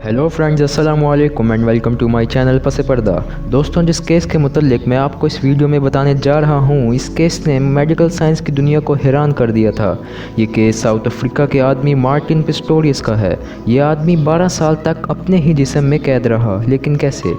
Hello friends, अस्सलाम वालेकुम and welcome to my channel Pase Parda. दोस्तों, जिस केस के मुतल्लिक मैं आपको इस वीडियो में बताने जा रहा हूँ, इस केस ने मेडिकल साइंस की दुनिया को हैरान कर दिया था। ये केस साउथ अफ्रीका के आदमी मार्टिन पिस्टोरियस का है। ये आदमी 12 साल तक अपने ही जिस्म में कैद रहा, लेकिन कैसे?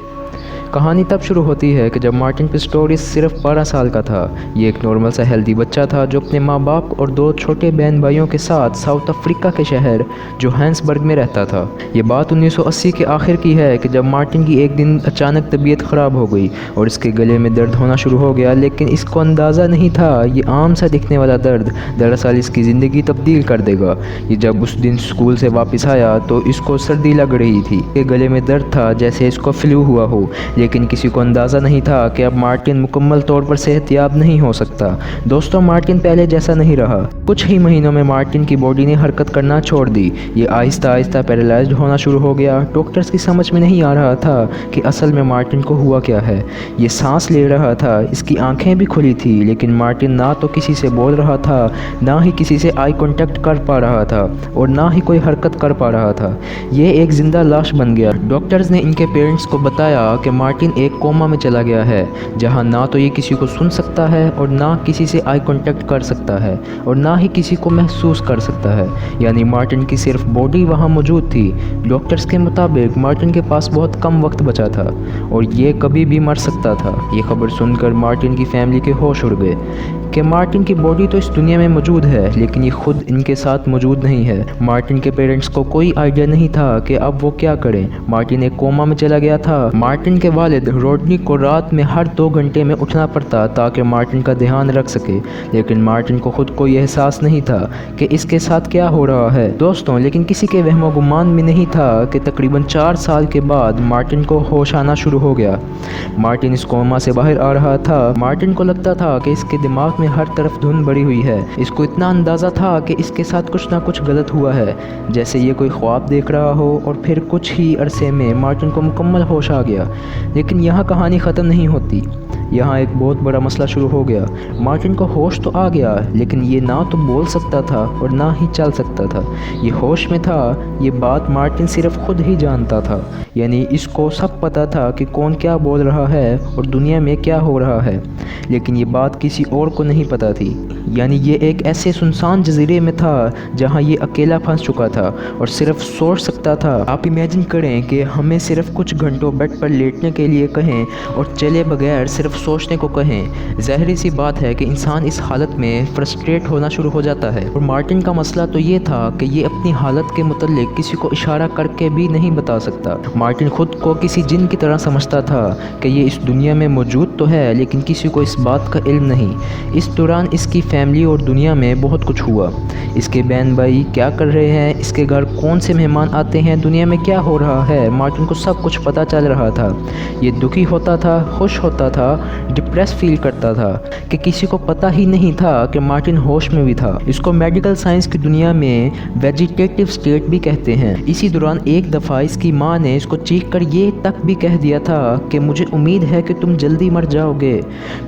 कहानी तब शुरू होती है कि जब मार्टिन पिस्टोरियस सिर्फ 12 साल का था। ये एक नॉर्मल सा हेल्दी बच्चा था जो अपने माँ बाप और 2 छोटे बहन भाइयों के साथ साउथ अफ्रीका के शहर जोहान्सबर्ग में रहता था। ये बात 1980 के आखिर की है कि जब मार्टिन की एक दिन अचानक तबीयत ख़राब हो गई और इसके गले में दर्द होना शुरू हो गया, लेकिन इसको अंदाज़ा नहीं था ये आम सा दिखने वाला दर्द दरअसल इसकी ज़िंदगी तब्दील कर देगा। ये जब उस दिन स्कूल से वापस आया तो इसको सर्दी लग रही थी। ये गले में दर्द था जैसे इसको फ्लू हुआ हो, लेकिन किसी को अंदाज़ा नहीं था कि अब मार्टिन मुकम्मल तौर पर सेहतयाब नहीं हो सकता। दोस्तों, मार्टिन पहले जैसा नहीं रहा। कुछ ही महीनों में मार्टिन की बॉडी ने हरकत करना छोड़ दी। ये आहिस्ता आहिस्ता पैरालाइज्ड होना शुरू हो गया। डॉक्टर्स की समझ में नहीं आ रहा था कि असल में मार्टिन को हुआ क्या है। ये सांस ले रहा था, इसकी आंखें भी खुली थी, लेकिन मार्टिन ना तो किसी से बोल रहा था, ना ही किसी से आई कॉन्टेक्ट कर पा रहा था और ना ही कोई हरकत कर पा रहा था। ये एक जिंदा लाश बन गया। डॉक्टर्स ने इनके पेरेंट्स को बताया कि मार्टिन एक कोमा में चला गया है, जहां ना तो ये किसी को सुन सकता है और ना किसी से आई कांटेक्ट कर सकता है और ना ही किसी को महसूस कर सकता है। यानी मार्टिन की सिर्फ बॉडी वहां मौजूद थी। डॉक्टर्स के मुताबिक मार्टिन के पास बहुत कम वक्त बचा था और ये कभी भी मर सकता था। ये खबर सुनकर मार्टिन की फैमिली के होश उड़ गए कि मार्टिन की बॉडी तो इस दुनिया में मौजूद है, लेकिन ये खुद इनके साथ मौजूद नहीं है। मार्टिन के पेरेंट्स को कोई आइडिया नहीं था कि अब वो क्या करें। मार्टिन एक कोमा में चला गया था। मार्टिन के वालिद रोडनी को रात में हर 2 घंटे में उठना पड़ता ताकि मार्टिन का ध्यान रख सके, लेकिन मार्टिन को खुद को यह एहसास नहीं था कि इसके साथ क्या हो रहा है। दोस्तों, लेकिन किसी के वहमो गुमान में नहीं था कि तकरीबन 4 साल के बाद मार्टिन को होश आना शुरू हो गया। मार्टिन इस कोमा से बाहर आ रहा था। मार्टिन को लगता था कि इसके दिमाग में हर तरफ धुंध बढ़ी हुई है। इसको इतना अंदाज़ा था कि इसके साथ कुछ ना कुछ गलत हुआ है, जैसे ये कोई ख्वाब देख रहा हो। और फिर कुछ ही अरसे में मार्टिन को मुकम्मल होश आ गया। लेकिन यहाँ कहानी ख़त्म नहीं होती। यहाँ एक बहुत बड़ा मसला शुरू हो गया। मार्टिन को होश तो आ गया, लेकिन ये ना तो बोल सकता था और ना ही चल सकता था। ये होश में था, ये बात मार्टिन सिर्फ खुद ही जानता था। यानी इसको सब पता था कि कौन क्या बोल रहा है और दुनिया में क्या हो रहा है, लेकिन ये बात किसी और को नहीं पता थी। यानी ये एक ऐसे सुनसान जजीरे में था जहाँ ये अकेला फंस चुका था और सिर्फ सोच सकता था। आप इमेजिन करें कि हमें सिर्फ कुछ घंटों बेड पर लेटने के लिए कहें और चले बगैर सिर्फ सोचने को कहें। ज़ाहिर सी बात है कि इंसान इस हालत में फ्रस्ट्रेट होना शुरू हो जाता है। और मार्टिन का मसला तो ये था कि ये अपनी हालत के मुतल्लिक किसी को इशारा करके भी नहीं बता सकता। मार्टिन खुद को किसी जिन की तरह समझता था कि ये इस दुनिया में मौजूद तो है, लेकिन किसी को इस बात का इल्म नहीं। इस दौरान इसकी फैमिली और दुनिया में बहुत कुछ हुआ। इसके बहन भाई क्या कर रहे हैं, इसके घर कौन से मेहमान आते हैं, दुनिया में क्या हो रहा है, मार्टिन को सब कुछ पता चल रहा था। ये दुखी होता था, खुश होता था, डिप्रेस फील करता था कि किसी को पता ही नहीं था कि मार्टिन होश में भी था। इसको मेडिकल साइंस की दुनिया में वेजिटेटिव स्टेट भी कहते हैं। इसी दौरान एक दफ़ा इसकी माँ ने इसको चीख कर ये तक भी कह दिया था कि मुझे उम्मीद है कि तुम जल्दी मर जाओगे,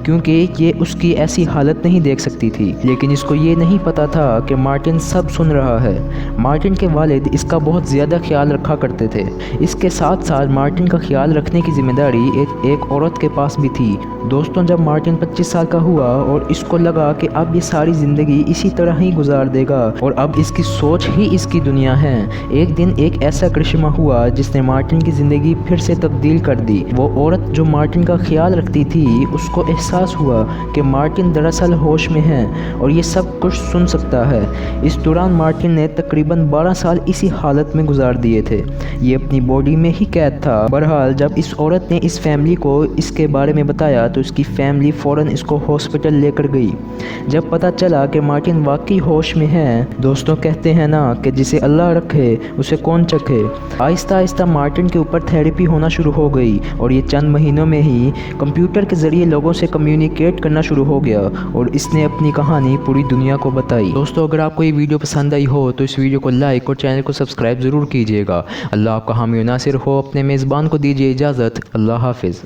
क्योंकि ये उसकी ऐसी हालत नहीं देख सकती थी। लेकिन इसको ये नहीं पता था कि मार्टिन सब सुन रहा है। मार्टिन के वालिद इसका बहुत ज़्यादा ख्याल रखा करते थे। इसके साथ साथ मार्टिन का ख्याल रखने की जिम्मेदारी एक औरत के पास भी थी। दोस्तों, जब मार्टिन 25 साल का हुआ और इसको लगा कि अब ये सारी ज़िंदगी इसी तरह ही गुजार देगा और अब इसकी सोच ही इसकी दुनिया है, एक दिन एक ऐसा करिश्मा हुआ जिसने मार्टिन की ज़िंदगी फिर से तब्दील कर दी। वो औरत जो मार्टिन का ख्याल रखती थी, उसको एहसास हुआ कि मार्टिन दरअसल होश में है और ये सब कुछ सुन सकता है। इस दौरान मार्टिन ने तकरीबन 12 साल इसी हालत में गुजार दिए थे। ये अपनी बॉडी में ही कैद था। बहरहाल, जब इस औरत ने इस फैमिली को इसके बारे में बताया तो इसकी फैमिली फ़ौरन इसको हॉस्पिटल लेकर गई। जब पता चला कि मार्टिन वाकई होश में है, दोस्तों कहते हैं ना कि जिसे अल्लाह रखे उसे कौन चखे। आहिस्ता आहिस्ता मार्टिन के ऊपर थेरेपी होना शुरू हो गई और ये चंद महीनों में ही कंप्यूटर के ज़रिए लोगों से कम्युनिकेट करना शुरू हो गया और इसने अपनी कहानी पूरी दुनिया को बताई। दोस्तों, अगर आपको ये वीडियो पसंद आई हो तो इस वीडियो को लाइक और चैनल को सब्सक्राइब ज़रूर कीजिएगा। अल्लाह आपका हामी नासिर हो। अपने मेज़बान को दीजिए इजाज़त। अल्लाह हाफिज़।